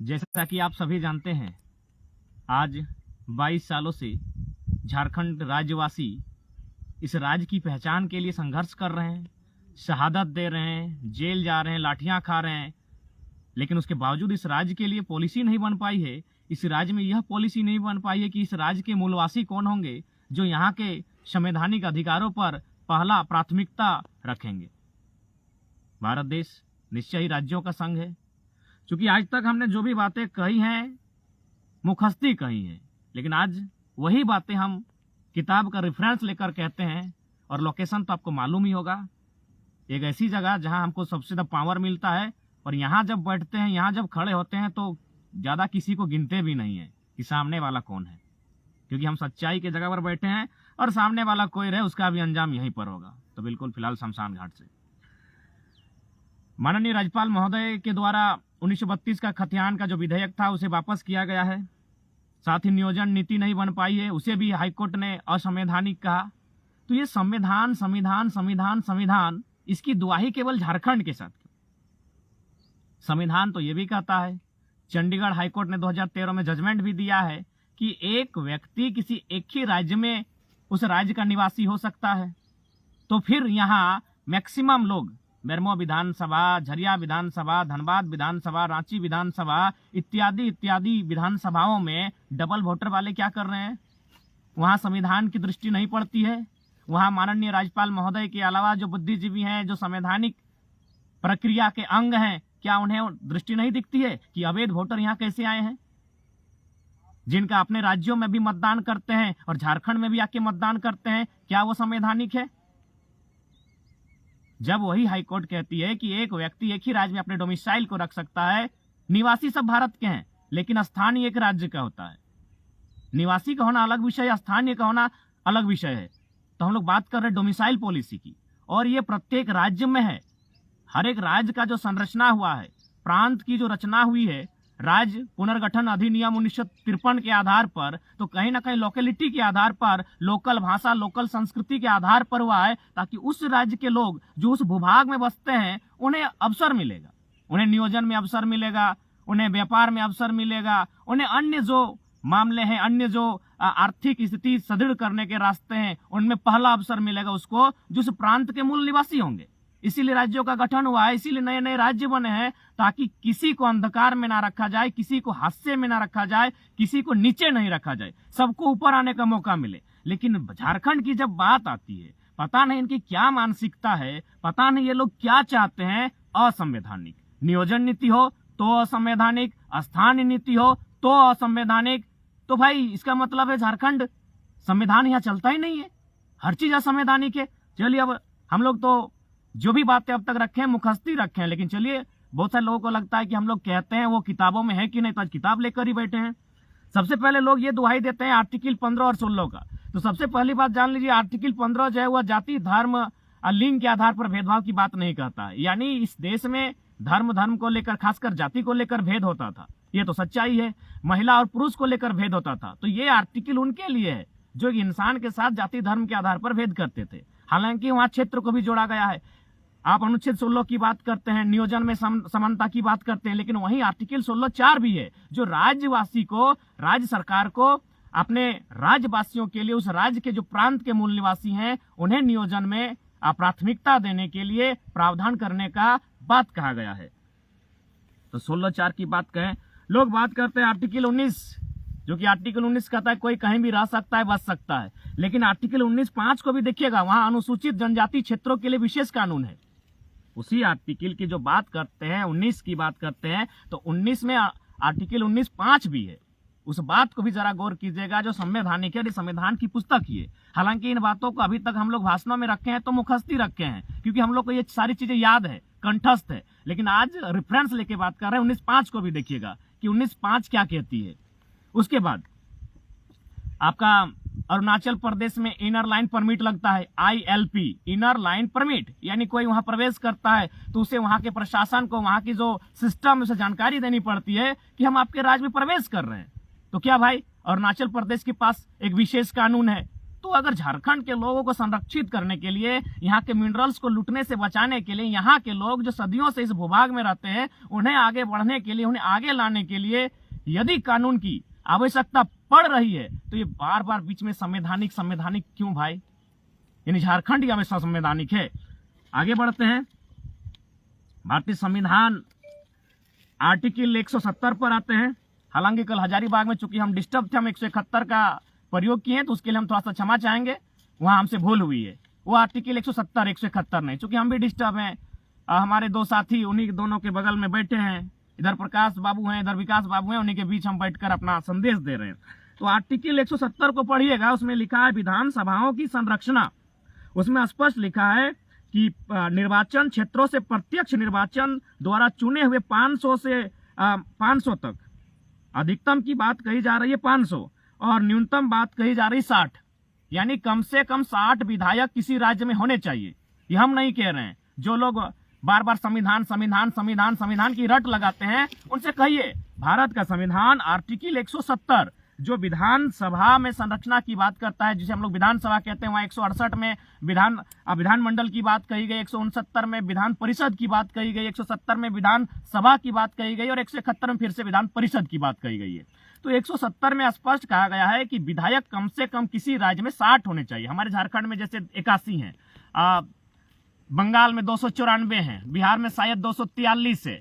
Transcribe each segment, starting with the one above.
जैसा कि आप सभी जानते हैं, आज 22 सालों से झारखंड राज्यवासी इस राज्य की पहचान के लिए संघर्ष कर रहे हैं, शहादत दे रहे हैं, जेल जा रहे हैं, लाठियां खा रहे हैं। लेकिन उसके बावजूद इस राज्य के लिए पॉलिसी नहीं बन पाई है। इस राज्य में यह पॉलिसी नहीं बन पाई है कि इस राज्य के मूलवासी कौन होंगे जो यहाँ के संवैधानिक अधिकारों पर पहला प्राथमिकता रखेंगे। भारत देश निश्चय ही राज्यों का संघ है। क्योंकि आज तक हमने जो भी बातें कही हैं मुखस्ती कही हैं, लेकिन आज वही बातें हम किताब का रेफरेंस लेकर कहते हैं। और लोकेशन तो आपको मालूम ही होगा, एक ऐसी जगह जहां हमको सबसे ज्यादा पावर मिलता है। और यहाँ जब बैठते हैं, यहाँ जब खड़े होते हैं तो ज्यादा किसी को गिनते भी नहीं है कि सामने वाला कौन है, क्योंकि हम सच्चाई के जगह पर बैठे हैं और सामने वाला कोई रहे उसका भी अंजाम यहीं पर होगा। तो बिल्कुल फिलहाल शमशान घाट से माननीय राज्यपाल महोदय के द्वारा 1932 का खतियान का जो विधेयक था उसे वापस किया गया है। साथ ही नियोजन नीति नहीं बन पाई है, उसे भी हाईकोर्ट ने असंवैधानिक कहा। तो ये संविधान संविधान संविधान संविधान, इसकी दुआही केवल झारखंड के साथ। संविधान तो ये भी कहता है, चंडीगढ़ हाईकोर्ट ने 2013 में जजमेंट भी दिया है कि एक व्यक्ति किसी एक ही राज्य में उस राज्य का निवासी हो सकता है। तो फिर यहाँ मैक्सिमम लोग बेरमो विधानसभा, झरिया विधानसभा, धनबाद विधानसभा, रांची विधानसभा इत्यादि इत्यादि विधानसभाओं में डबल वोटर वाले क्या कर रहे हैं? वहां संविधान की दृष्टि नहीं पड़ती है। वहां माननीय राज्यपाल महोदय के अलावा जो बुद्धिजीवी हैं, जो संवैधानिक प्रक्रिया के अंग हैं, क्या उन्हें दृष्टि नहीं दिखती है कि अवैध वोटर यहाँ कैसे आए हैं, जिनका अपने राज्यों में भी मतदान करते हैं और झारखंड में भी आके मतदान करते हैं? क्या वो संवैधानिक है? जब वही हाईकोर्ट कहती है कि एक व्यक्ति एक ही राज्य में अपने डोमिसाइल को रख सकता है, निवासी सब भारत के हैं लेकिन स्थानीय एक राज्य का होता है। निवासी का होना अलग विषय है, स्थानीय का होना अलग विषय है। तो हम लोग बात कर रहे हैं डोमिसाइल पॉलिसी की, और ये प्रत्येक राज्य में है। हर एक राज्य का जो संरचना हुआ है, प्रांत की जो रचना हुई है, राज्य पुनर्गठन अधिनियम 1953 के आधार पर, तो कहीं ना कहीं लोकेलिटी के आधार पर, लोकल भाषा, लोकल संस्कृति के आधार पर हुआ है, ताकि उस राज्य के लोग जो उस भूभाग में बसते हैं उन्हें अवसर मिलेगा, उन्हें नियोजन में अवसर मिलेगा, उन्हें व्यापार में अवसर मिलेगा, उन्हें अन्य जो मामले हैं, अन्य जो आर्थिक स्थिति सुदृढ़ करने के रास्ते हैं, उनमें पहला अवसर मिलेगा उसको जो उस प्रांत के मूल निवासी होंगे। इसीलिए राज्यों का गठन हुआ है, इसीलिए नए नए राज्य बने हैं, ताकि किसी को अंधकार में ना रखा जाए, किसी को हास्य में ना रखा जाए, किसी को नीचे नहीं रखा जाए, सबको ऊपर आने का मौका मिले। लेकिन झारखंड की जब बात आती है, पता नहीं इनकी क्या मानसिकता है, पता नहीं ये लोग क्या चाहते हैं। असंवैधानिक नियोजन नीति हो तो असंवैधानिक, स्थानीय नीति हो तो असंवैधानिक। तो भाई इसका मतलब है झारखंड संविधान यहाँ चलता ही नहीं है, हर चीज असंवैधानिक है। चलिए, अब हम लोग तो जो भी बातें अब तक रखे हैं मुखस्ती रखे हैं, लेकिन चलिए, बहुत सारे लोगों को लगता है कि हम लोग कहते हैं वो किताबों में है कि नहीं, तो आज किताब लेकर ही बैठे हैं। सबसे पहले लोग ये दुहाई देते हैं आर्टिकल 15 और 16 का। तो सबसे पहली बात जान लीजिए, आर्टिकल 15 जो है वह जाति, धर्म और लिंग के आधार पर भेदभाव की बात नहीं कहता है। यानी इस देश में धर्म को लेकर, खासकर जाति को लेकर भेद होता था, ये तो सच्चाई है। महिला और पुरुष को लेकर भेद होता था। तो ये आर्टिकल उनके लिए है जो इंसान के साथ जाति धर्म के आधार पर भेद करते थे। हालांकि वहां क्षेत्र को भी जोड़ा गया है। आप अनुच्छेद 16 की बात करते हैं, नियोजन में समानता की बात करते हैं, लेकिन वहीं आर्टिकल 16(4) भी है जो राज्यवासी को, राज्य सरकार को अपने राज्यवासियों के लिए, उस राज्य के जो प्रांत के मूल निवासी हैं, उन्हें नियोजन में प्राथमिकता देने के लिए प्रावधान करने का बात कहा गया है। तो 16(4) की बात कहें, लोग बात करते हैं आर्टिकल 19, जो कि आर्टिकल 19 कहता है कोई कहीं भी रह सकता है, बस सकता है। लेकिन आर्टिकल 19(5) को भी देखिएगा, वहां अनुसूचित जनजाति क्षेत्रों के लिए विशेष कानून है। उसी आर्टिकल की जो बात करते हैं, 19 की बात करते हैं, तो 19 में आर्टिकल 19(5) भी है। उस बात को भी जरा गौर कीजिएगा, जो संवैधानिक है, संविधान की पुस्तक ही है। हालांकि इन बातों को अभी तक हम लोग भाषणों में रखे हैं तो मुखस्ती रखे हैं, क्योंकि हम लोग को ये सारी चीजें याद है, कंठस्थ है। लेकिन आज रेफरेंस लेके बात कर रहे हैं, 19(5) को भी देखिएगा कि 19(5) क्या कहती है। उसके बाद आपका अरुणाचल प्रदेश में इनर लाइन परमिट लगता है, ILP, इनर लाइन परमिट। यानी कोई वहां प्रवेश करता है तो उसे वहां के प्रशासन को, वहां की जो सिस्टम, उसे जानकारी देनी पड़ती है कि हम आपके राज्य में प्रवेश कर रहे हैं। तो क्या भाई अरुणाचल प्रदेश के पास एक विशेष कानून है, तो अगर झारखंड के लोगों को संरक्षित करने के लिए, यहाँ के मिनरल्स को लूटने से बचाने के लिए, यहाँ के लोग जो सदियों से इस भूभाग में रहते हैं उन्हें आगे बढ़ने के लिए, उन्हें आगे लाने के लिए यदि कानून की आवश्यकता पड़ रही है तो ये बार बार बीच में संवैधानिक क्यों भाई? यानी झारखंड ही हमेशा संवैधानिक है। आगे बढ़ते हैं, भारतीय संविधान आर्टिकल 170 पर आते हैं। हालांकि कल हजारीबाग में चूंकि हम डिस्टर्ब थे, हम 171 का प्रयोग किए हैं तो उसके लिए हम थोड़ा सा क्षमा चाहेंगे, वहां हमसे भूल हुई है। वो आर्टिकल 170 171 नहीं, चूंकि हम भी डिस्टर्ब हैं। हमारे दो साथी उन्हीं दोनों के बगल में बैठे हैं, इधर प्रकाश बाबू हैं, इधर विकास बाबू हैं, उन्हीं के बीच हम बैठकर अपना संदेश दे रहे हैं। तो आर्टिकल 170 को पढ़िएगा, उसमें लिखा है विधानसभाओं की संरचना। उसमें स्पष्ट लिखा है कि निर्वाचन क्षेत्रों से प्रत्यक्ष निर्वाचन द्वारा चुने हुए 500 से 500 तक, अधिकतम की बात कही जा रही है 500 और न्यूनतम बात कही जा रही 60, यानी कम से कम 60 विधायक किसी राज्य में होने चाहिए। ये हम नहीं कह रहे हैं। जो लोग बार बार संविधान की रट लगाते हैं उनसे कहिए, भारत का संविधान आर्टिकल 170 जो विधानसभा में संरचना की बात करता है, जिसे हम लोग विधानसभा कहते हैं, वहां 168 में विधानमंडल की बात कही गई, 169 में विधान परिषद की बात कही गई, 170 में विधानसभा की बात कही गई और 171 में फिर से विधान परिषद की बात कही गई है। तो 170 में स्पष्ट कहा गया है कि विधायक कम से कम किसी राज्य में 60 होने चाहिए। हमारे झारखंड में जैसे 81 है, बंगाल में 294 है, बिहार में शायद 243 है,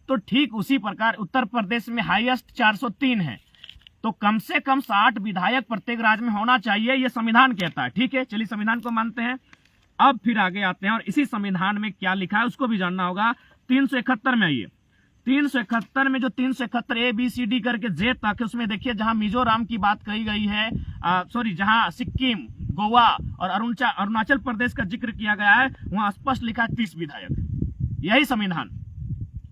तो ठीक उसी प्रकार उत्तर प्रदेश में हाईएस्ट 403 है। तो कम से कम 60 विधायक प्रत्येक राज्य में होना चाहिए, यह संविधान कहता है। ठीक है, चलिए संविधान को मानते हैं। अब फिर आगे आते हैं और इसी संविधान में क्या लिखा है उसको भी जानना होगा। 371 में आइए, 371 में जो 371 ABCD करके जे तक है, उसमें देखिए जहां मिजोरम की बात कही गई है, जहां सिक्किम, गोवा और अरुणाचल प्रदेश का जिक्र किया गया है, वहां स्पष्ट लिखा है 30 विधायक।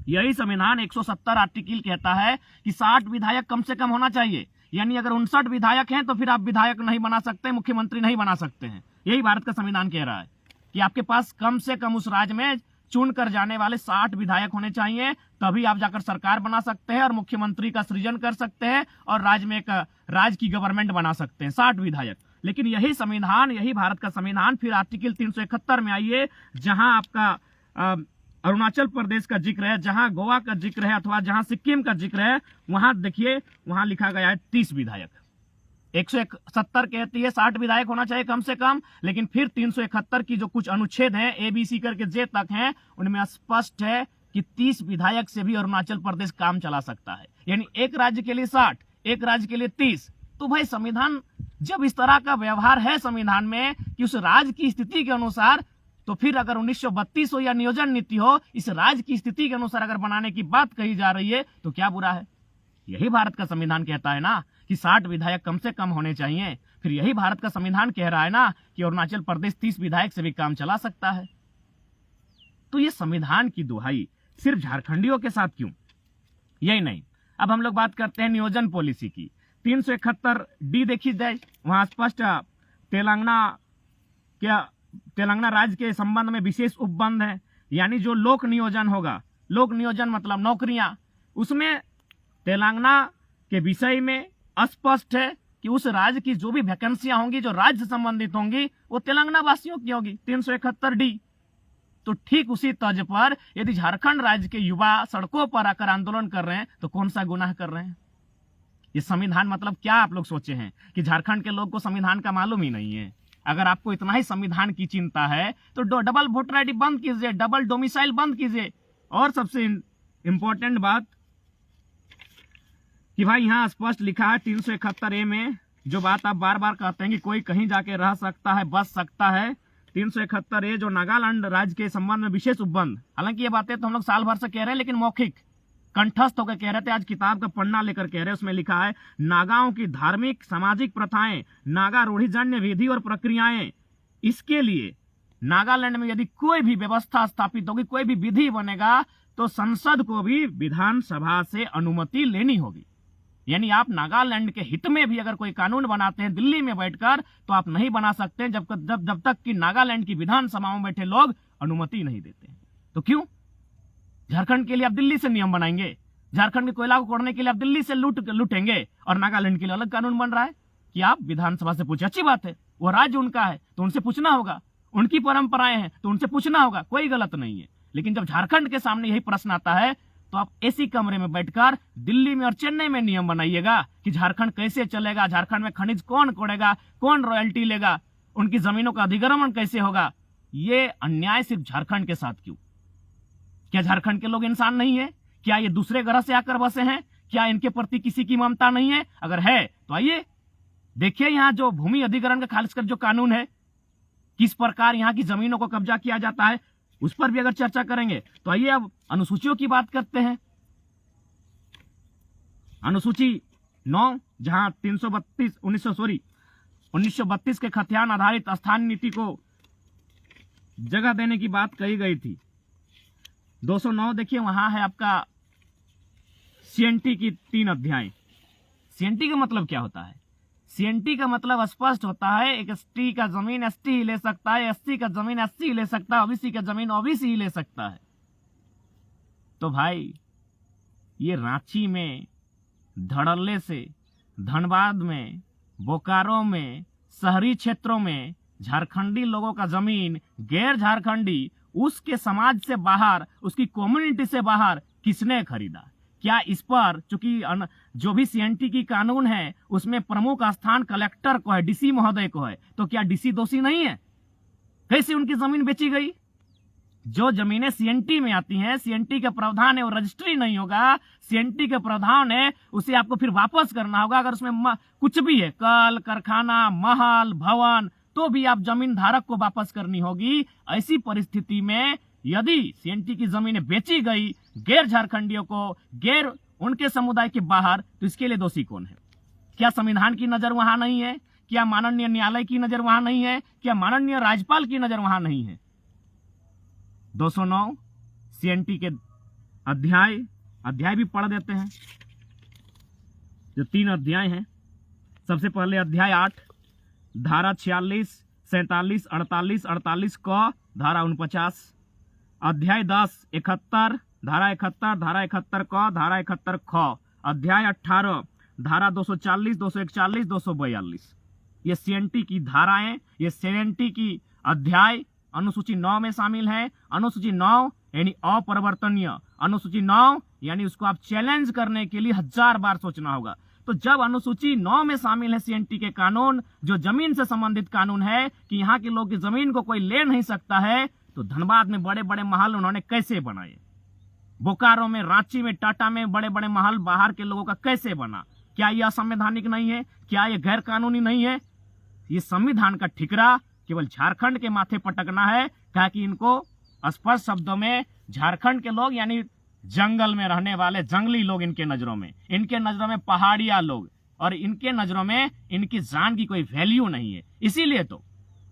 यही संविधान 170 आर्टिकल कहता है कि 60 विधायक कम से कम होना चाहिए। यानी अगर 59 विधायक हैं तो फिर आप विधायक नहीं बना सकते, मुख्यमंत्री नहीं बना सकते हैं। यही भारत का संविधान कह रहा है कि आपके पास कम से कम उस राज्य में चुन कर जाने वाले 60 विधायक होने चाहिए, तभी आप जाकर सरकार बना सकते हैं और मुख्यमंत्री का सृजन कर सकते हैं और राज्य में एक राज्य की गवर्नमेंट बना सकते हैं, 60 विधायक। लेकिन यही संविधान, यही भारत का संविधान फिर आर्टिकल 371 में आइए, जहां आपका अरुणाचल प्रदेश का जिक्र है, जहां गोवा का जिक्र है अथवा जहां सिक्किम का जिक्र है, वहां देखिए वहां लिखा गया है 30 विधायक। 170 कहती है 60 विधायक होना चाहिए कम से कम, लेकिन फिर 371 की जो कुछ अनुच्छेद हैं ABC करके जे तक हैं, उनमें स्पष्ट है कि 30 विधायक से भी अरुणाचल प्रदेश काम चला सकता है। यानी एक राज्य के लिए 60, एक राज्य के लिए 30। तो भाई संविधान जब इस तरह का व्यवहार है संविधान में कि उस राज्य की स्थिति के अनुसार, तो फिर अगर 1932 हो या नियोजन नीति हो, इस राज्य की स्थिति के अनुसार अगर बनाने की बात कही जा रही है तो क्या बुरा है? यही भारत का संविधान कहता है ना कि 60 विधायक कम से कम होने चाहिए। फिर यही भारत का संविधान कह रहा है ना कि अरुणाचल प्रदेश 30 विधायक से भी काम चला सकता है। तो ये संविधान की दुहाई सिर्फ झारखंडियों के साथ क्यों? यही नहीं, अब हम लोग बात करते हैं नियोजन पॉलिसी की। 371D देखी जाए, वहां स्पष्ट तेलंगाना राज्य के संबंध में विशेष उपबंध है। यानी जो लोक नियोजन होगा, लोक नियोजन मतलब नौकरियां, उसमें तेलंगाना के विषय में स्पष्ट है कि उस राज्य की जो भी वैकेंसियां होंगी, जो राज्य संबंधित होंगी, वो तेलंगाना वासियों की होगी। 371D। तो ठीक उसी तर्ज पर यदि झारखंड राज्य के युवा सड़कों पर आकर आंदोलन कर रहे हैं तो कौन सा गुनाह कर रहे हैं? ये संविधान मतलब क्या आप लोग सोचे हैं कि झारखंड के लोग को संविधान का मालूम ही नहीं है? अगर आपको इतना ही संविधान की चिंता है तो डबल वोटर आईडी बंद कीजिए, डबल डोमिसाइल बंद कीजिए। और सबसे इंपॉर्टेंट बात कि भाई यहां स्पष्ट लिखा है 371A में, जो बात आप बार बार कहते हैं कि कोई कहीं जाके रह सकता है, बच सकता है। 371A जो नागालैंड राज्य के संबंध में विशेष उपबंध, हालांकि ये बातें तो हम लोग साल भर से कह रहे हैं, लेकिन मौखिक कंठस्थ होकर कह रहे थे, आज किताब का पन्ना लेकर कह रहे हैं। उसमें लिखा है नागाओं की धार्मिक सामाजिक प्रथाएं, नागा रूढ़िजन्य विधि और प्रक्रियाएं, इसके लिए नागालैंड में यदि कोई भी व्यवस्था स्थापित होगी, कोई भी विधि बनेगा, तो संसद को भी विधानसभा से अनुमति लेनी होगी। यानी आप नागालैंड के हित में भी अगर कोई कानून बनाते हैं दिल्ली में बैठकर, तो आप नहीं बना सकते जब तक कि नागालैंड की विधानसभाओं में बैठे लोग अनुमति नहीं देते। तो क्यों? झारखंड के लिए आप दिल्ली से नियम बनाएंगे, झारखंड के कोयला को कोड़ने के लिए आप दिल्ली से लूटेंगे, और नागालैंड के लिए अलग कानून बन रहा है कि आप विधानसभा से पूछे। अच्छी बात है, वो राज्य उनका है तो उनसे पूछना होगा, उनकी परंपराएं हैं तो उनसे पूछना होगा, कोई गलत नहीं है। लेकिन जब झारखंड के सामने यही प्रश्न आता है तो आप एसी कमरे में बैठकर दिल्ली में और चेन्नई में नियम बनाइएगा कि झारखंड कैसे चलेगा, झारखंड में खनिज कौन कोड़ेगा, कौन रॉयल्टी लेगा, उनकी जमीनों का अधिग्रहण कैसे होगा। ये अन्याय सिर्फ झारखंड के साथ क्यों? क्या झारखंड के लोग इंसान नहीं है? क्या ये दूसरे ग्रह से आकर बसे हैं? क्या इनके प्रति किसी की ममता नहीं है? अगर है तो आइए देखिए यहाँ जो भूमि अधिग्रहण का खासकर जो कानून है, किस प्रकार यहाँ की जमीनों को कब्जा किया जाता है, उस पर भी अगर चर्चा करेंगे। तो आइए अब अनुसूचियों की बात करते हैं। अनुसूची 9 जहां 1932 के खतियान आधारित स्थानीय नीति को जगह देने की बात कही गई थी। 209 देखिए वहां है आपका सीएनटी की 3 अध्याय। सीएनटी का मतलब क्या होता है? सीएनटी का मतलब स्पष्ट होता है, एक एसटी का जमीन एसटी ही ले सकता है, एससी का जमीन एससी ही ले सकता है, ओबीसी का जमीन ओबीसी ही ले सकता है। तो भाई ये रांची में, धड़ल्ले से, धनबाद में, बोकारो में, शहरी क्षेत्रों में झारखंडी लोगों का जमीन गैर झारखंडी, उसके समाज से बाहर, उसकी कम्युनिटी से बाहर किसने खरीदा? क्या इस पर, चूंकि जो भी सीएनटी की कानून है उसमें प्रमुख स्थान कलेक्टर को है, डीसी महोदय को है, तो क्या डीसी दोषी नहीं है? कैसे उनकी जमीन बेची गई? जो जमीनें सीएनटी में आती हैं, सीएनटी का प्रावधान है, वो रजिस्ट्री नहीं होगा, सीएनटी का प्रावधान है, उसे आपको फिर वापस करना होगा। अगर उसमें कुछ भी है, कल, कारखाना, महल, भवन, तो भी आप जमीन धारक को वापस करनी होगी। ऐसी परिस्थिति में यदि सीएनटी की जमीनें बेची गई गैर झारखंडियों को, गैर उनके समुदाय के बाहर, तो इसके लिए दोषी कौन है? क्या संविधान की नजर वहां नहीं है? क्या माननीय न्यायालय की नजर वहां नहीं है? क्या माननीय राज्यपाल की नजर वहां नहीं है? 209 सीएनटी के अध्याय भी पढ़ देते हैं। जो 3 अध्याय हैं, सबसे पहले अध्याय 8 धारा 46, 47, 48 क, धारा 49। अध्याय 10 71 धारा 71, धारा 71 क, धारा 71 ख। अध्याय 18 धारा 240, 241, 242। ये सीएनटी की धाराएं, ये सीएनटी की अध्याय अनुसूची 9 में शामिल है। अनुसूची 9 यानी अपरिवर्तनीय, अनुसूची 9 यानी उसको आप चैलेंज करने के लिए 1000 बार सोचना होगा। तो जब अनुसूची 9 में शामिल है सीएनटी के कानून, जो जमीन से संबंधित कानून है कि यहाँ के लोग की जमीन को कोई ले नहीं सकता है, तो धनबाद में बड़े बड़े महल उन्होंने कैसे बनाए? बोकारो में, रांची में, टाटा में बड़े बड़े महल बाहर के लोगों का कैसे बना? क्या यह असंवैधानिक नहीं है? क्या यह गैर कानूनी नहीं है? ये संविधान का ठिकरा केवल झारखंड के माथे पटकना है, ताकि इनको स्पष्ट शब्दों में झारखंड के लोग यानी जंगल में रहने वाले जंगली लोग, इनके नजरों में पहाड़िया लोग, और इनके नजरों में इनकी जान की कोई वैल्यू नहीं है। इसीलिए तो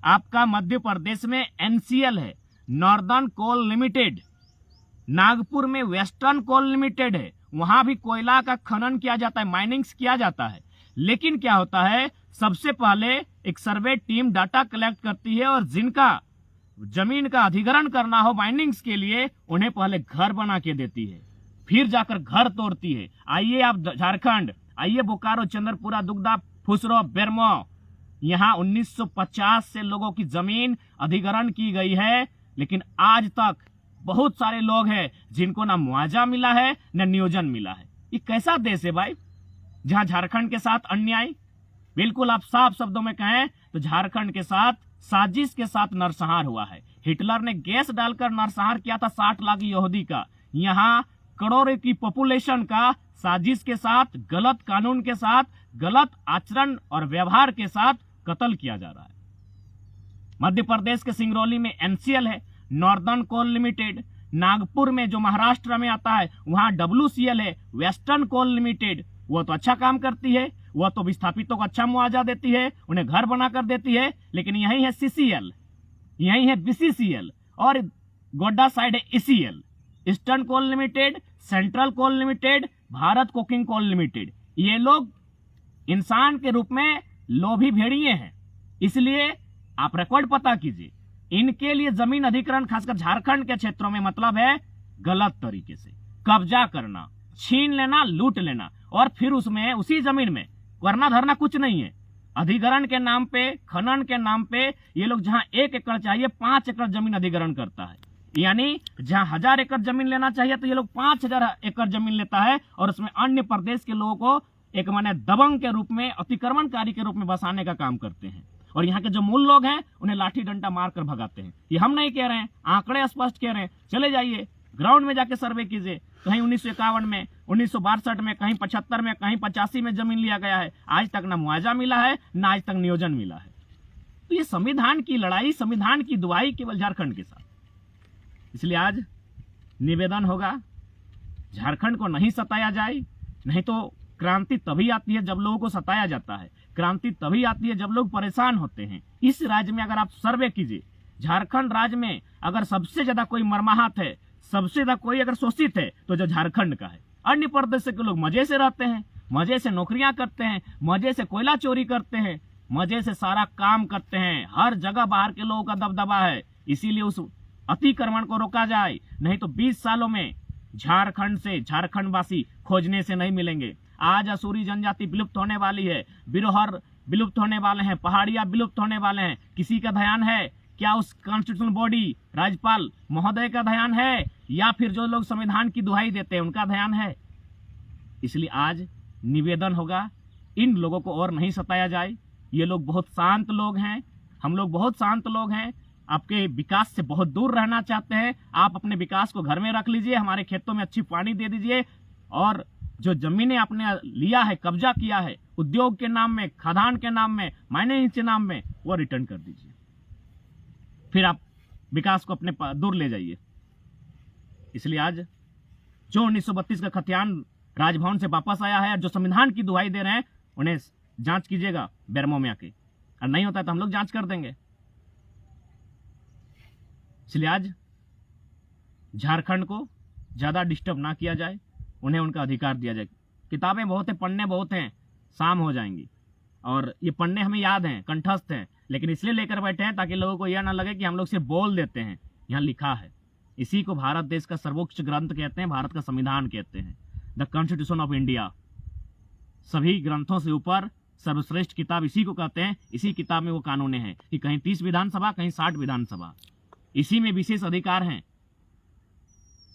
आपका मध्य प्रदेश में एनसीएल है, नॉर्दर्न कोल लिमिटेड, नागपुर में वेस्टर्न कोल लिमिटेड है, वहां भी कोयला का खनन किया जाता है, माइनिंग्स किया जाता है। लेकिन क्या होता है, सबसे पहले एक सर्वे टीम डाटा कलेक्ट करती है और जिनका जमीन का अधिग्रहण करना हो माइनिंग्स के लिए, उन्हें पहले घर बना के देती है, फिर जाकर घर तोड़ती है। आइए आप झारखंड, आइए बोकारो, चंद्रपुरा, दुगदा, फुसरो, बेरमो, यहाँ 1950 से लोगों की जमीन अधिग्रहण की गई है, लेकिन आज तक बहुत सारे लोग हैं जिनको ना मुआवजा मिला है न नियोजन मिला है। ये कैसा देश है भाई, जहां झारखंड के साथ अन्याय? बिल्कुल आप साफ शब्दों में कहें तो झारखंड के साथ साजिश के साथ नरसंहार हुआ है। हिटलर ने गैस डालकर नरसंहार किया था 60 लाख यहूदी का। यहाँ करोड़ों की पॉपुलेशन का साजिश के साथ, गलत कानून के साथ, गलत आचरण और व्यवहार के साथ कत्ल किया जा रहा है। मध्य प्रदेश के सिंगरौली में एनसीएल है, नॉर्दर्न कोल लिमिटेड। नागपुर में जो महाराष्ट्र में आता है वहां WCL है, वेस्टर्न कोल लिमिटेड। वो तो अच्छा काम करती है, वह तो विस्थापितों को अच्छा मुआवजा देती है, उन्हें घर बनाकर देती है। लेकिन यही है CCL, यही है BCCL, और गोड्डा साइड है ECL, eastern coal limited, central coal limited, Bharat coking coal limited. ये लोग इंसान के रूप में लोभी भेड़िए हैं। इसलिए आप रिकॉर्ड पता कीजिए, इनके लिए जमीन अधिग्रहण खासकर झारखंड के क्षेत्रों में मतलब है गलत तरीके से कब्जा करना, छीन लेना, लूट लेना, और फिर उसमें उसी जमीन में वरना धरना कुछ नहीं है। अधिग्रहण के नाम पे, खनन के नाम पे ये लोग जहां 1 एकड़ चाहिए 5 एकड़ जमीन अधिग्रहण करता है। यानी जहां 1000 एकड़ जमीन लेना चाहिए तो ये लोग 5000 एकड़ जमीन लेता है और उसमें अन्य प्रदेश के लोगों को एक माने दबंग के रूप में, अतिक्रमणकारी के रूप में बसाने का काम करते हैं। और यहाँ के जो मूल लोग हैं उन्हें लाठी डंडा मारकर भगाते हैं। ये हम नहीं कह रहे हैं, आंकड़े स्पष्ट कह रहे हैं। चले जाइए ग्राउंड में जाके सर्वे कीजिए। कहीं 1951 में, 1962 में, कहीं 75 में, कहीं 85 में जमीन लिया गया है। आज तक ना मुआवजा मिला है, ना आज तक नियोजन मिला है। तो ये संविधान की लड़ाई, संविधान की दुहाई केवल झारखंड के साथ। इसलिए आज निवेदन होगा, झारखंड को नहीं सताया जाए। नहीं तो क्रांति तभी आती है जब लोगों को सताया जाता है। क्रांति तभी आती है जब लोग परेशान होते हैं। इस राज्य में अगर आप सर्वे कीजिए, झारखंड राज्य में अगर सबसे ज्यादा कोई मरमाहत है, सबसे ज्यादा कोई अगर शोषित है तो जो झारखंड का है। अन्य प्रदेश के लोग मजे से रहते हैं, मजे से नौकरियां करते हैं, मजे से कोयला चोरी करते हैं, मजे से सारा काम करते हैं। हर जगह बाहर के लोगों का दबदबा है। इसीलिए उस अतिक्रमण को रोका जाए, नहीं तो 20 सालों में झारखंड से झारखंडवासी खोजने से नहीं मिलेंगे। आज असुरी जनजाति विलुप्त होने वाली है, बिरोहर विलुप्त होने वाले हैं, पहाड़िया विलुप्त होने वाले हैं। किसी का ध्यान है क्या? उस कॉन्स्टिट्यूशनल बॉडी राज्यपाल महोदय का ध्यान है या फिर जो लोग संविधान की दुहाई देते हैं उनका ध्यान है? इसलिए आज निवेदन होगा, इन लोगों को और नहीं सताया जाए। ये लोग बहुत शांत लोग हैं, हम लोग बहुत शांत लोग हैं। आपके विकास से बहुत दूर रहना चाहते हैं। आप अपने विकास को घर में रख लीजिए, हमारे खेतों में अच्छी पानी दे दीजिए और जो जमीनें आपने लिया है, कब्जा किया है, उद्योग के नाम में, खदान के नाम में, माइनिंग के नाम में, वो रिटर्न कर दीजिए। फिर आप विकास को अपने दूर ले जाइए। इसलिए आज जो 1932 का खतियान राजभवन से वापस आया है, जो संविधान की दुहाई दे रहे हैं, उन्हें जांच कीजिएगा बेरमो में आके, और नहीं होता है तो हम लोग जांच कर देंगे। इसलिए आज झारखंड को ज्यादा डिस्टर्ब ना किया जाए, उन्हें उनका अधिकार दिया जाए। किताबें बहुत है, पढ़ने बहुत हैं, शाम हो जाएंगी और ये पढ़ने हमें याद हैं, कंठस्थ हैं, लेकिन इसलिए लेकर बैठे हैं ताकि लोगों को यह ना लगे कि हम लोग सिर्फ बोल देते हैं। यहाँ लिखा है, इसी को भारत देश का सर्वोच्च ग्रंथ कहते हैं, भारत का संविधान कहते हैं, द कॉन्स्टिट्यूशन ऑफ इंडिया। सभी ग्रंथों से ऊपर सर्वश्रेष्ठ किताब इसी को कहते हैं। इसी किताब में वो कानून है कि कहीं 30 विधानसभा, कहीं 60 विधानसभा, इसी में विशेष अधिकार हैं।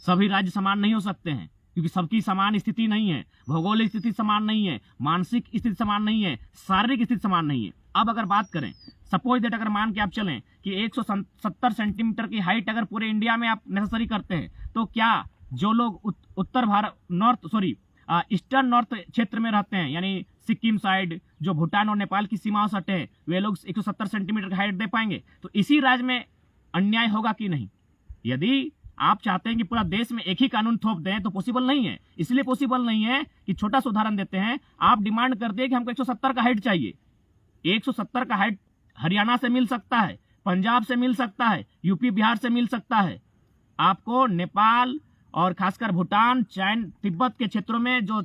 सभी राज्य समान नहीं हो सकते हैं क्योंकि सबकी समान स्थिति नहीं है, भौगोलिक स्थिति समान नहीं है, मानसिक स्थिति समान नहीं है, शारीरिक स्थिति समान नहीं है। अब अगर बात करें, सपोज दैट अगर मान के आप चलें कि 170 सेंटीमीटर की हाइट अगर पूरे इंडिया में आप नेसेसरी करते हैं, तो क्या जो लोग उत्तर भारत ईस्टर्न नॉर्थ क्षेत्र में रहते हैं, यानी सिक्किम साइड, जो भूटान और नेपाल की सीमाओं से सटे हैं, वे लोग 170 सेंटीमीटर की हाइट दे पाएंगे? तो इसी राज्य में अन्याय होगा कि नहीं? यदि आप चाहते हैं कि पूरा देश में एक ही कानून थोप दें तो पॉसिबल नहीं है। इसलिए पॉसिबल नहीं है कि छोटा सा उदाहरण देते हैं, आप डिमांड करते हैं कि हमको 170 का हाइट चाहिए। 170 का हाइट हरियाणा से मिल सकता है, पंजाब से मिल सकता है, यूपी बिहार से मिल सकता है। आपको नेपाल और खासकर भूटान, चीन, तिब्बत के क्षेत्रों में जो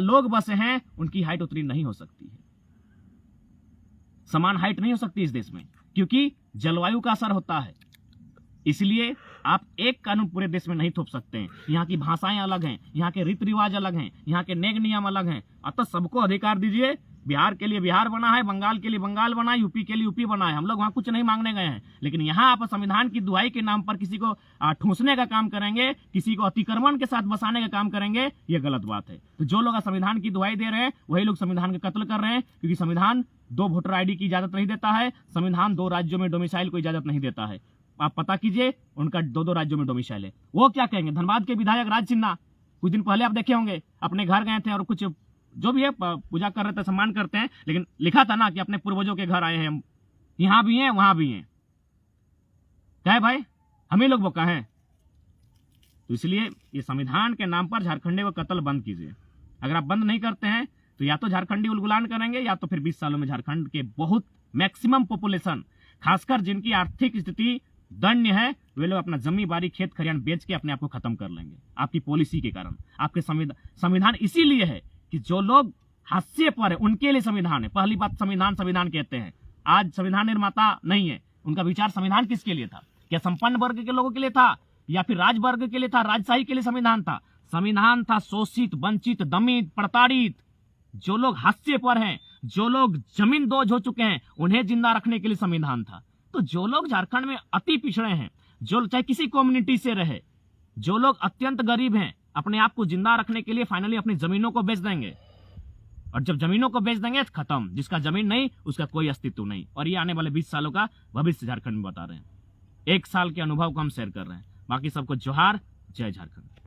लोग बसे हैं उनकी हाइट उतनी नहीं हो सकती है। समान हाइट नहीं हो सकती इस देश में, क्योंकि जलवायु का असर होता है। इसलिए आप एक कानून पूरे देश में नहीं थोप सकते हैं। यहाँ की भाषाएं अलग हैं, यहाँ के रीति रिवाज अलग हैं, यहाँ के नेग नियम अलग हैं। अतः सबको अधिकार दीजिए। बिहार के लिए बिहार बना है, बंगाल के लिए बंगाल बना है, यूपी के लिए यूपी बना है। हम लोग वहां कुछ नहीं मांगने गए हैं, लेकिन यहाँ आप संविधान की दुहाई के नाम पर किसी को ठूंसने का काम करेंगे, किसी को अतिक्रमण के साथ बसाने का काम करेंगे, ये गलत बात है। तो जो लोग संविधान की दुहाई दे रहे हैं वही लोग संविधान का कत्ल कर रहे हैं, क्योंकि संविधान 2 वोटर ID की इजाजत नहीं देता है, संविधान 2 राज्यों में डोमिसाइल को इजाजत नहीं देता है। आप पता कीजिए, उनका 2 राज्यों में डोमिसाइल है। वो क्या कहेंगे? धनबाद के विधायक राज सिन्हा कुछ दिन पहले आप देखे होंगे, अपने घर गए थे और कुछ जो भी है पूजा कर रहे थे, सम्मान करते हैं, लेकिन लिखा था ना कि अपने पूर्वजों के घर आए हैं हम, यहां भी हैं वहां भी हैं। क्या है भाई, हम ही लोग वो कहें? तो इसलिए ये संविधान के नाम पर झारखंडी को कत्ल बंद कीजिए। अगर आप बंद नहीं करते हैं तो या तो झारखंडी उलगुलान करेंगे, या तो फिर 20 सालों में झारखंड के बहुत मैक्सिमम पॉपुलेशन, खासकर जिनकी आर्थिक स्थिति दयनीय है, वे लोग अपना जमी बारी खेत खलियान बेच के अपने आप को खत्म कर लेंगे, आपकी पॉलिसी के कारण। आपके संविधान इसीलिए है कि जो लोग हाशिए पर है उनके लिए संविधान है। पहली बात, संविधान संविधान कहते हैं, आज संविधान निर्माता नहीं है। उनका विचार संविधान किसके लिए था? क्या संपन्न वर्ग के लोगों के लिए था, या फिर राज वर्ग के लिए था, राजशाही के लिए संविधान था? संविधान था शोषित, वंचित, दमित, प्रताड़ित, जो लोग हाशिए पर हैं, जो लोग जमीन दोज हो चुके हैं उन्हें जिंदा रखने के लिए संविधान था। तो जो लोग झारखंड में अति पिछड़े हैं, जो चाहे किसी कम्युनिटी से रहे, जो लोग अत्यंत गरीब हैं, अपने आप को जिंदा रखने के लिए फाइनली अपनी जमीनों को बेच देंगे। और जब जमीनों को बेच देंगे खत्म, जिसका जमीन नहीं उसका कोई अस्तित्व नहीं। और ये आने वाले 20 सालों का भविष्य झारखंड में बता रहे हैं। 1 साल के अनुभव को हम शेयर कर रहे हैं। बाकी सबको जोहार, जय झारखंड।